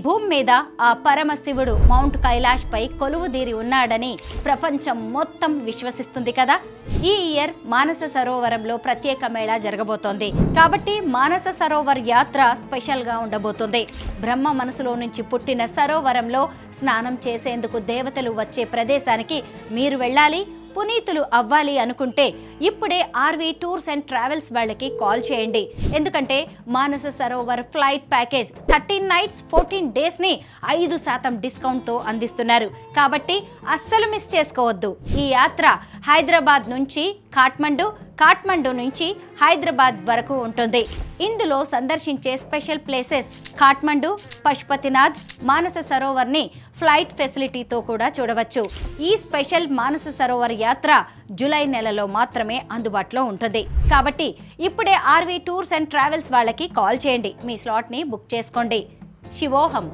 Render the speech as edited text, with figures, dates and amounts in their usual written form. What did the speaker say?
భూమి మీద ఆ పరమశివుడు మౌంట్ కైలాష్ పై కొలువుదీరి ఉన్నాడని ప్రపంచం మొత్తం విశ్వసిస్తుంది కదా. ఈ ఇయర్ మానస సరోవరంలో ప్రత్యేక మేళా జరగబోతోంది. కాబట్టి మానస సరోవర్ యాత్ర స్పెషల్ గా ఉండబోతుంది. బ్రహ్మ మనసులో నుంచి పుట్టిన సరోవరంలో స్నానం చేసేందుకు దేవతలు వచ్చే ప్రదేశానికి మీరు వెళ్ళాలి, పునీతులు అవ్వాలి అనుకుంటే ఇప్పుడే ఆర్వీ టూర్స్ అండ్ ట్రావెల్స్ వాళ్ళకి కాల్ చేయండి. ఎందుకంటే మానస సరోవర్ ఫ్లైట్ ప్యాకేజ్ 13 నైట్స్ 14 డేస్ని 5% డిస్కౌంట్తో అందిస్తున్నారు. కాబట్టి అస్సలు మిస్ చేసుకోవద్దు. ఈ యాత్ర హైదరాబాద్ నుంచి కాఠ్మండు నుంచి హైదరాబాద్ వరకు ఉంటుంది. ఇందులో సందర్శించే స్పెషల్ ప్లేసెస్ కాఠ్మండు, పశుపతినాథ్, మానస సరోవర్ని ఫ్లైట్ ఫెసిలిటీతో కూడా చూడవచ్చు. ఈ స్పెషల్ మానస సరోవర్ యాత్ర జూలై నెలలో మాత్రమే అందుబాటులో ఉంటుంది. కాబట్టి ఇప్పుడే ఆర్వీ టూర్స్ అండ్ ట్రావెల్స్ వాళ్ళకి కాల్ చేయండి. మీ స్లాట్ని బుక్ చేసుకోండి. శివోహం.